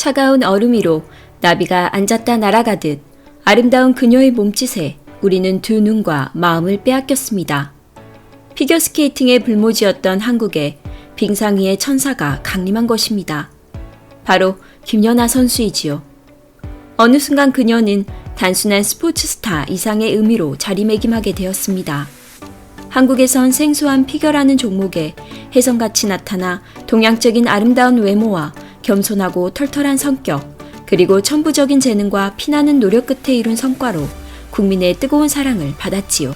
차가운 얼음 위로 나비가 앉았다 날아가듯 아름다운 그녀의 몸짓에 우리는 두 눈과 마음을 빼앗겼습니다. 피겨스케이팅의 불모지였던 한국에 빙상 위의 천사가 강림한 것입니다. 바로 김연아 선수이지요. 어느 순간 그녀는 단순한 스포츠 스타 이상의 의미로 자리매김하게 되었습니다. 한국에선 생소한 피겨라는 종목에 혜성같이 나타나 동양적인 아름다운 외모와 겸손하고 털털한 성격, 그리고 천부적인 재능과 피나는 노력 끝에 이룬 성과로 국민의 뜨거운 사랑을 받았지요.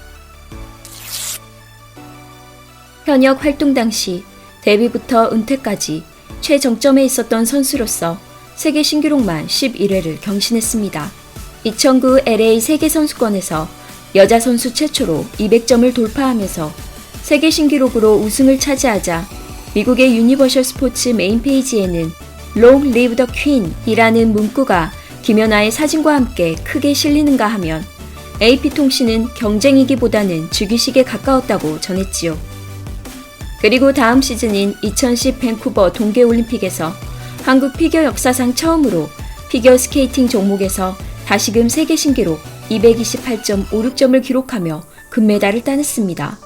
현역 활동 당시 데뷔부터 은퇴까지 최정점에 있었던 선수로서 세계 신기록만 11회를 경신했습니다. 2009 LA 세계선수권에서 여자 선수 최초로 200점을 돌파하면서 세계 신기록으로 우승을 차지하자 미국의 유니버셜 스포츠 메인 페이지에는 Long Live the Queen 이라는 문구가 김연아의 사진과 함께 크게 실리는가 하면 AP통신은 경쟁이기보다는 즉위식에 가까웠다고 전했지요. 그리고 다음 시즌인 2010 밴쿠버 동계올림픽에서 한국 피겨 역사상 처음으로 피겨스케이팅 종목에서 다시금 세계 신기록 228.56점을 기록하며 금메달을 따냈습니다.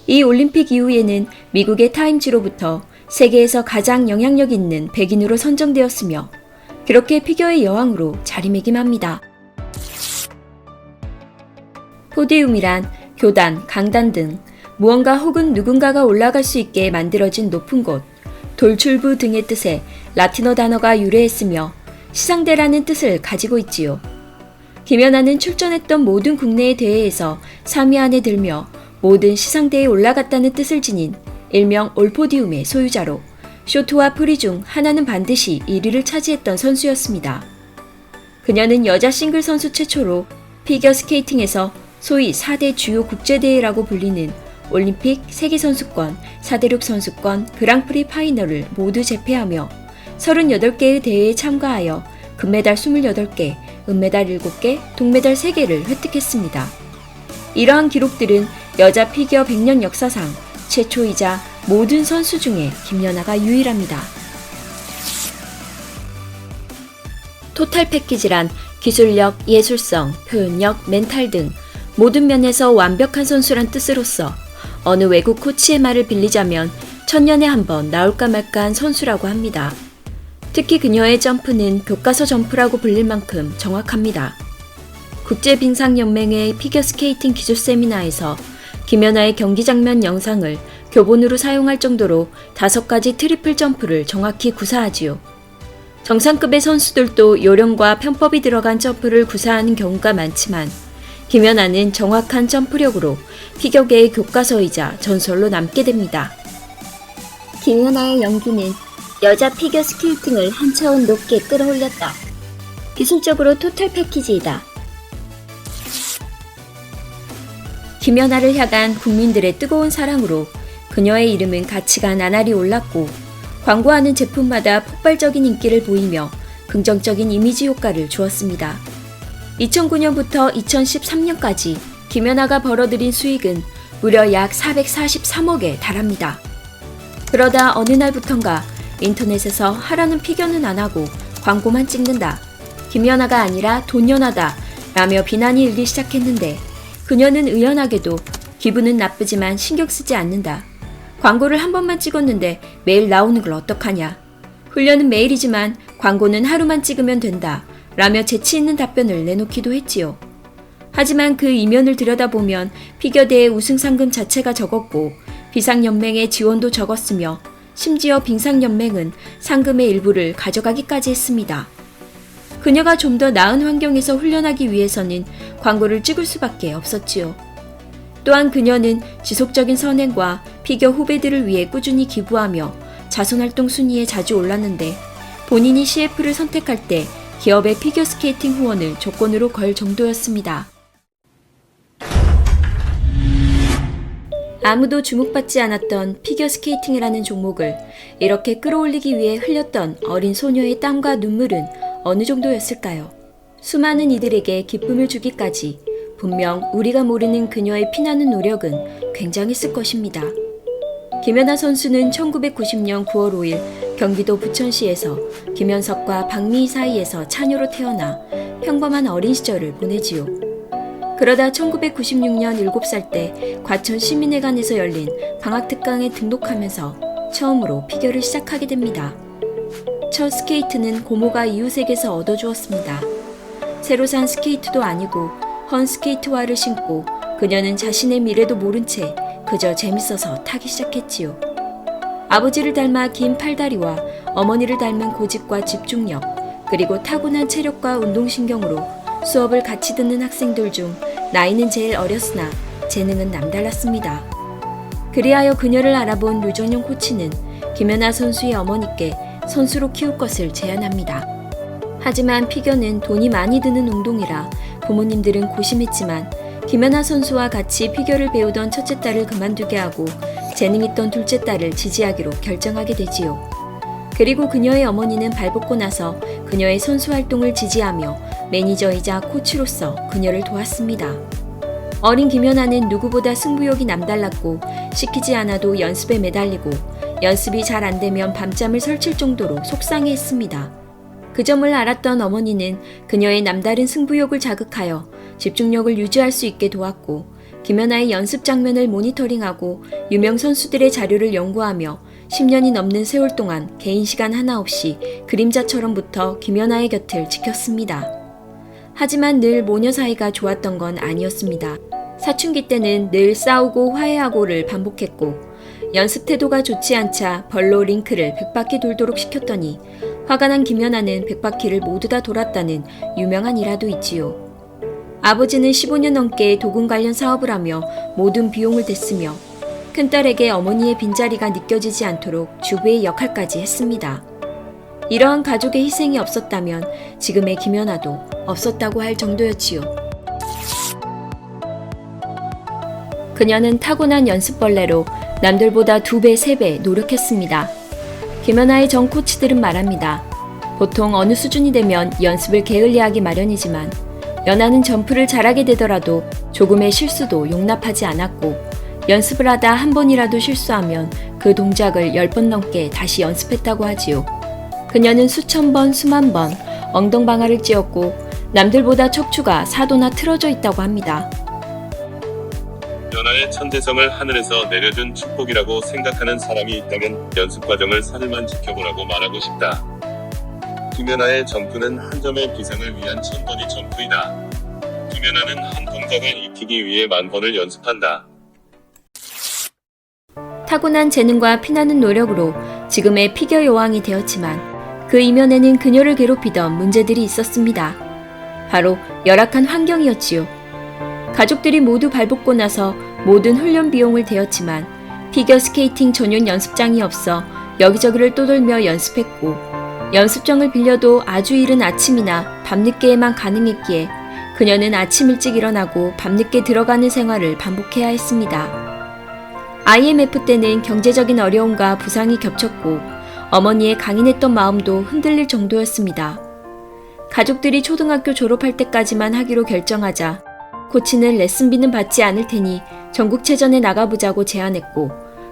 이 올림픽 이후에는 미국의 타임지로부터 세계에서 가장 영향력 있는 백인으로 선정되었으며 그렇게 피겨의 여왕으로 자리매김합니다. 포디움이란 교단, 강단 등 무언가 혹은 누군가가 올라갈 수 있게 만들어진 높은 곳, 돌출부 등의 뜻의 라틴어 단어가 유래했으며 시상대라는 뜻을 가지고 있지요. 김연아는 출전했던 모든 국내의 대회에서 3위 안에 들며 모든 시상대에 올라갔다는 뜻을 지닌 일명 올포디움의 소유자로 쇼트와 프리 중 하나는 반드시 1위를 차지했던 선수였습니다. 그녀는 여자 싱글 선수 최초로 피겨스케이팅에서 소위 4대 주요 국제대회라고 불리는 올림픽, 세계선수권, 4대륙 선수권, 그랑프리 파이널을 모두 제패하며 38개의 대회에 참가하여 금메달 28개, 은메달 7개, 동메달 3개를 획득했습니다. 이러한 기록들은 여자 피겨 100년 역사상 최초이자 모든 선수 중에 김연아가 유일합니다. 토탈 패키지란 기술력, 예술성, 표현력, 멘탈 등 모든 면에서 완벽한 선수란 뜻으로서 어느 외국 코치의 말을 빌리자면 천년에 한 번 나올까 말까한 선수라고 합니다. 특히 그녀의 점프는 교과서 점프라고 불릴 만큼 정확합니다. 국제빙상연맹의 피겨스케이팅 기술 세미나에서 김연아의 경기 장면 영상을 교본으로 사용할 정도로 5가지 트리플 점프를 정확히 구사하지요. 정상급의 선수들도 요령과 편법이 들어간 점프를 구사하는 경우가 많지만 김연아는 정확한 점프력으로 피겨계의 교과서이자 전설로 남게 됩니다. 김연아의 연기는 여자 피겨스케이팅을 한 차원 높게 끌어올렸다. 기술적으로 토탈 패키지이다. 김연아를 향한 국민들의 뜨거운 사랑으로 그녀의 이름은 가치가 나날이 올랐고 광고하는 제품마다 폭발적인 인기를 보이며 긍정적인 이미지 효과를 주었습니다. 2009년부터 2013년까지 김연아가 벌어들인 수익은 무려 약 443억에 달합니다. 그러다 어느 날부턴가 인터넷에서 하라는 피겨는 안 하고 광고만 찍는다. 김연아가 아니라 돈연아다 라며 비난이 일기 시작했는데 그녀는 의연하게도 기분은 나쁘지만 신경 쓰지 않는다. 광고를 한 번만 찍었는데 매일 나오는 걸 어떡하냐. 훈련은 매일이지만 광고는 하루만 찍으면 된다. 라며 재치 있는 답변을 내놓기도 했지요. 하지만 그 이면을 들여다보면 피겨대회 우승 상금 자체가 적었고 비상연맹의 지원도 적었으며 심지어 빙상연맹은 상금의 일부를 가져가기까지 했습니다. 그녀가 좀 더 나은 환경에서 훈련하기 위해서는 광고를 찍을 수밖에 없었지요. 또한 그녀는 지속적인 선행과 피겨 후배들을 위해 꾸준히 기부하며 자선활동 순위에 자주 올랐는데 본인이 CF를 선택할 때 기업의 피겨스케이팅 후원을 조건으로 걸 정도였습니다. 아무도 주목받지 않았던 피겨스케이팅이라는 종목을 이렇게 끌어올리기 위해 흘렸던 어린 소녀의 땀과 눈물은 어느 정도였을까요? 수많은 이들에게 기쁨을 주기까지 분명 우리가 모르는 그녀의 피나는 노력은 굉장했을 것입니다. 김연아 선수는 1990년 9월 5일 경기도 부천시에서 김현석과 박미희 사이에서 차녀로 태어나 평범한 어린 시절을 보내지요. 그러다 1996년 7살 때 과천 시민회관에서 열린 방학특강에 등록하면서 처음으로 피겨를 시작하게 됩니다. 첫 스케이트는 고모가 이웃에게서 얻어주었습니다. 새로 산 스케이트도 아니고 헌 스케이트화를 신고 그녀는 자신의 미래도 모른 채 그저 재밌어서 타기 시작했지요. 아버지를 닮아 긴 팔다리와 어머니를 닮은 고집과 집중력, 그리고 타고난 체력과 운동신경으로 수업을 같이 듣는 학생들 중 나이는 제일 어렸으나 재능은 남달랐습니다. 그리하여 그녀를 알아본 류전용 코치는 김연아 선수의 어머니께 선수로 키울 것을 제안합니다. 하지만 피겨는 돈이 많이 드는 운동이라 부모님들은 고심했지만 김연아 선수와 같이 피겨를 배우던 첫째 딸을 그만두게 하고 재능 있던 둘째 딸을 지지하기로 결정하게 되지요. 그리고 그녀의 어머니는 발벗고 나서 그녀의 선수 활동을 지지하며 매니저이자 코치로서 그녀를 도왔습니다. 어린 김연아는 누구보다 승부욕이 남달랐고 시키지 않아도 연습에 매달리고 연습이 잘 안 되면 밤잠을 설칠 정도로 속상해했습니다. 그 점을 알았던 어머니는 그녀의 남다른 승부욕을 자극하여 집중력을 유지할 수 있게 도왔고 김연아의 연습 장면을 모니터링하고 유명 선수들의 자료를 연구하며 10년이 넘는 세월 동안 개인 시간 하나 없이 그림자처럼 붙어 김연아의 곁을 지켰습니다. 하지만 늘 모녀 사이가 좋았던 건 아니었습니다. 사춘기 때는 늘 싸우고 화해하고를 반복했고 연습 태도가 좋지 않자 벌로 링크를 100바퀴 돌도록 시켰더니 화가 난 김연아는 100바퀴를 모두 다 돌았다는 유명한 일화도 있지요. 아버지는 15년 넘게 도금 관련 사업을 하며 모든 비용을 댔으며 큰딸에게 어머니의 빈자리가 느껴지지 않도록 주부의 역할까지 했습니다. 이러한 가족의 희생이 없었다면 지금의 김연아도 없었다고 할 정도였지요. 그녀는 타고난 연습벌레로 남들보다 2배, 3배 노력했습니다. 김연아의 전 코치들은 말합니다. 보통 어느 수준이 되면 연습을 게을리하기 마련이지만 연아는 점프를 잘하게 되더라도 조금의 실수도 용납하지 않았고 연습을 하다 한 번이라도 실수하면 그 동작을 10번 넘게 다시 연습했다고 하지요. 그녀는 수천 번, 수만 번 엉덩방아를 찧었고 남들보다 척추가 4도나 틀어져 있다고 합니다. 연아의 천재성을 하늘에서 내려준 축복이라고 생각하는 사람이 있다면 연습 과정을 사흘만 지켜보라고 말하고 싶다. 김연아의 점프는 한 점의 비상을 위한 1000번이 점프이다. 김연아는 한 동작을 익히기 위해 10,000번을 연습한다. 타고난 재능과 피나는 노력으로 지금의 피겨 여왕이 되었지만 그 이면에는 그녀를 괴롭히던 문제들이 있었습니다. 바로 열악한 환경이었지요. 가족들이 모두 발벗고 나서 모든 훈련 비용을 대었지만 피겨 스케이팅 전용 연습장이 없어 여기저기를 떠돌며 연습했고 연습장을 빌려도 아주 이른 아침이나 밤늦게에만 가능했기에 그녀는 아침 일찍 일어나고 밤늦게 들어가는 생활을 반복해야 했습니다. IMF 때는 경제적인 어려움과 부상이 겹쳤고 어머니의 강인했던 마음도 흔들릴 정도였습니다. 가족들이 초등학교 졸업할 때까지만 하기로 결정하자 코치는 레슨비는 받지 않을 테니 전국체전에 나가보자고 제안했고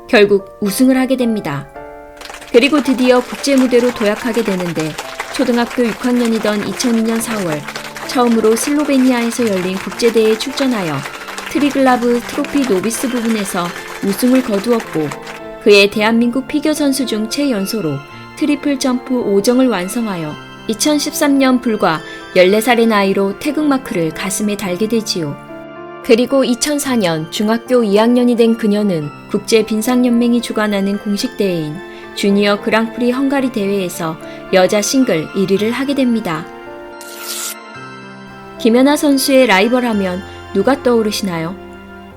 결국 우승을 하게 됩니다. 그리고 드디어 국제무대로 도약하게 되는데 초등학교 6학년이던 2002년 4월 처음으로 슬로베니아에서 열린 국제대회에 출전하여 트리글라브 트로피 노비스 부분에서 우승을 거두었고 그의 대한민국 피겨 선수 중 최연소로 트리플 점프 5정을 완성하여 2013년 불과 14살의 나이로 태극마크를 가슴에 달게 되지요. 그리고 2004년 중학교 2학년이 된 그녀는 국제 빈상연맹이 주관하는 공식 대회인 주니어 그랑프리 헝가리 대회에서 여자 싱글 1위를 하게 됩니다. 김연아 선수의 라이벌하면 누가 떠오르시나요?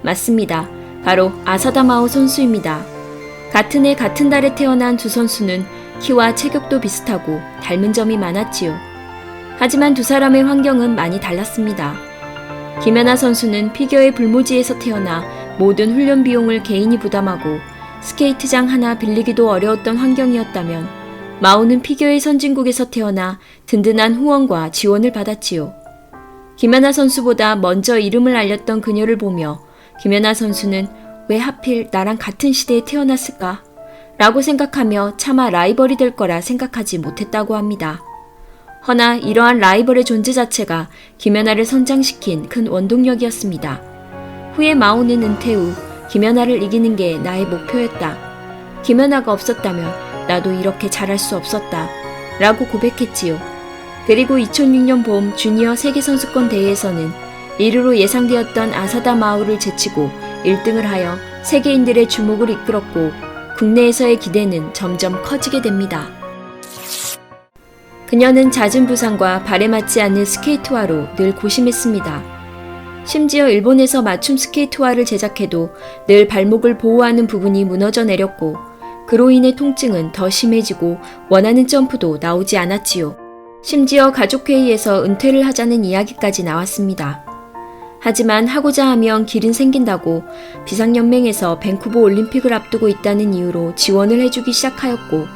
맞습니다. 바로 아사다마오 선수입니다. 같은 해 같은 달에 태어난 두 선수는 키와 체격도 비슷하고 닮은 점이 많았지요. 하지만 두 사람의 환경은 많이 달랐습니다. 김연아 선수는 피겨의 불모지에서 태어나 모든 훈련 비용을 개인이 부담하고 스케이트장 하나 빌리기도 어려웠던 환경이었다면 마오는 피겨의 선진국에서 태어나 든든한 후원과 지원을 받았지요. 김연아 선수보다 먼저 이름을 알렸던 그녀를 보며 김연아 선수는 왜 하필 나랑 같은 시대에 태어났을까? 라고 생각하며 차마 라이벌이 될 거라 생각하지 못했다고 합니다. 허나 이러한 라이벌의 존재 자체가 김연아를 성장시킨 큰 원동력이었습니다. 후에 마오는 은퇴 후 김연아를 이기는 게 나의 목표였다. 김연아가 없었다면 나도 이렇게 잘할 수 없었다. 라고 고백했지요. 그리고 2006년 봄 주니어 세계선수권 대회에서는 1위로 예상되었던 아사다 마오를 제치고 1등을 하여 세계인들의 주목을 이끌었고 국내에서의 기대는 점점 커지게 됩니다. 그녀는 잦은 부상과 발에 맞지 않는 스케이트화로 늘 고심했습니다. 심지어 일본에서 맞춤 스케이트화를 제작해도 늘 발목을 보호하는 부분이 무너져 내렸고 그로 인해 통증은 더 심해지고 원하는 점프도 나오지 않았지요. 심지어 가족회의에서 은퇴를 하자는 이야기까지 나왔습니다. 하지만 하고자 하면 길은 생긴다고 비상연맹에서 밴쿠버 올림픽을 앞두고 있다는 이유로 지원을 해주기 시작하였고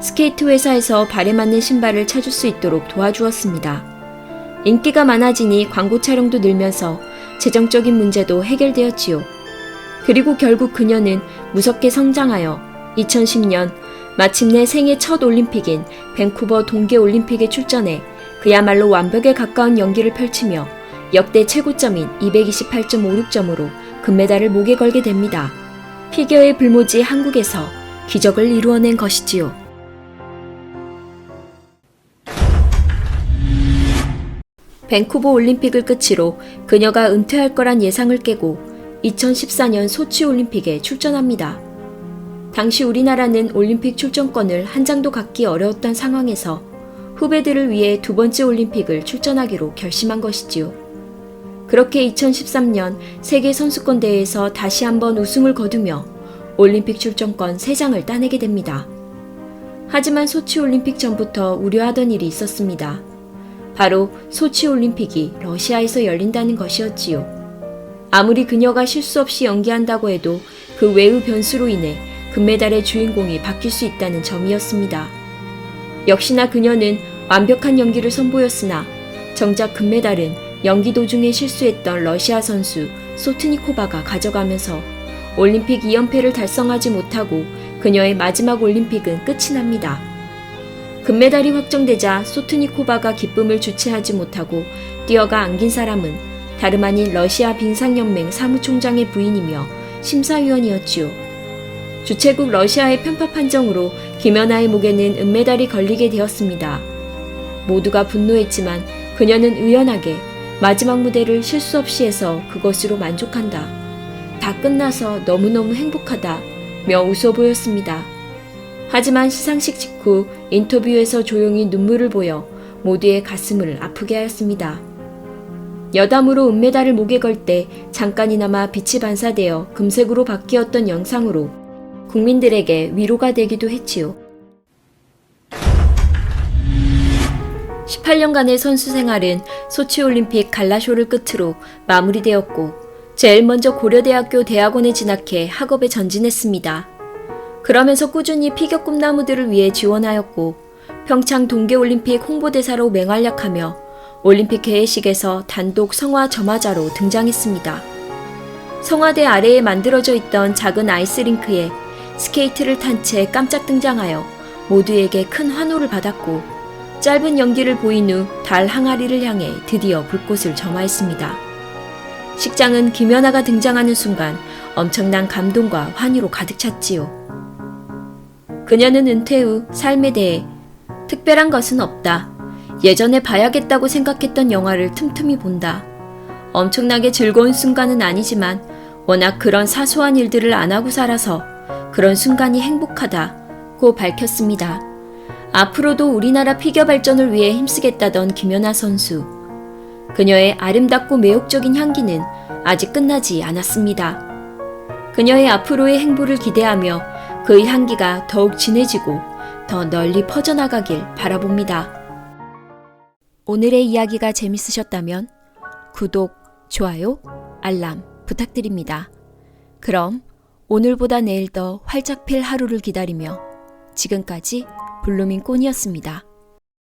스케이트 회사에서 발에 맞는 신발을 찾을 수 있도록 도와주었습니다. 인기가 많아지니 광고 촬영도 늘면서 재정적인 문제도 해결되었지요. 그리고 결국 그녀는 무섭게 성장하여 2010년 마침내 생애 첫 올림픽인 밴쿠버 동계올림픽에 출전해 그야말로 완벽에 가까운 연기를 펼치며 역대 최고점인 228.56점으로 금메달을 목에 걸게 됩니다. 피겨의 불모지 한국에서 기적을 이루어낸 것이지요. 밴쿠버 올림픽을 끝으로 그녀가 은퇴할 거란 예상을 깨고 2014년 소치 올림픽에 출전합니다. 당시 우리나라는 올림픽 출전권을 한 장도 갖기 어려웠던 상황에서 후배들을 위해 두 번째 올림픽을 출전하기로 결심한 것이지요. 그렇게 2013년 세계선수권대회에서 다시 한번 우승을 거두며 올림픽 출전권 3장을 따내게 됩니다. 하지만 소치 올림픽 전부터 우려하던 일이 있었습니다. 바로 소치 올림픽이 러시아에서 열린다는 것이었지요. 아무리 그녀가 실수 없이 연기한다고 해도 그 외의 변수로 인해 금메달의 주인공이 바뀔 수 있다는 점이었습니다. 역시나 그녀는 완벽한 연기를 선보였으나 정작 금메달은 연기 도중에 실수했던 러시아 선수 소트니코바가 가져가면서 올림픽 2연패를 달성하지 못하고 그녀의 마지막 올림픽은 끝이 납니다. 금메달이 확정되자 소트니코바가 기쁨을 주체하지 못하고 뛰어가 안긴 사람은 다름 아닌 러시아 빙상연맹 사무총장의 부인이며 심사위원이었지요. 주최국 러시아의 편파 판정으로 김연아의 목에는 은메달이 걸리게 되었습니다. 모두가 분노했지만 그녀는 의연하게 마지막 무대를 실수 없이 해서 그것으로 만족한다. 다 끝나서 너무너무 행복하다며 웃어 보였습니다. 하지만 시상식 직후 인터뷰에서 조용히 눈물을 보여 모두의 가슴을 아프게 하였습니다. 여담으로 은메달을 목에 걸 때 잠깐이나마 빛이 반사되어 금색으로 바뀌었던 영상으로 국민들에게 위로가 되기도 했지요. 18년간의 선수 생활은 소치올림픽 갈라쇼를 끝으로 마무리되었고 제일 먼저 고려대학교 대학원에 진학해 학업에 전진했습니다. 그러면서 꾸준히 피겨 꿈나무들을 위해 지원하였고 평창 동계올림픽 홍보대사로 맹활약하며 올림픽 개회식에서 단독 성화 점화자로 등장했습니다. 성화대 아래에 만들어져 있던 작은 아이스링크에 스케이트를 탄 채 깜짝 등장하여 모두에게 큰 환호를 받았고 짧은 연기를 보인 후 달 항아리를 향해 드디어 불꽃을 점화했습니다. 식장은 김연아가 등장하는 순간 엄청난 감동과 환희로 가득 찼지요. 그녀는 은퇴 후 삶에 대해 특별한 것은 없다. 예전에 봐야겠다고 생각했던 영화를 틈틈이 본다. 엄청나게 즐거운 순간은 아니지만 워낙 그런 사소한 일들을 안 하고 살아서 그런 순간이 행복하다고 밝혔습니다. 앞으로도 우리나라 피겨 발전을 위해 힘쓰겠다던 김연아 선수. 그녀의 아름답고 매혹적인 향기는 아직 끝나지 않았습니다. 그녀의 앞으로의 행보를 기대하며 그의 향기가 더욱 진해지고 더 널리 퍼져나가길 바라봅니다. 오늘의 이야기가 재밌으셨다면 구독, 좋아요, 알람 부탁드립니다. 그럼 오늘보다 내일 더 활짝 필 하루를 기다리며 지금까지 블루밍 꽃이었습니다.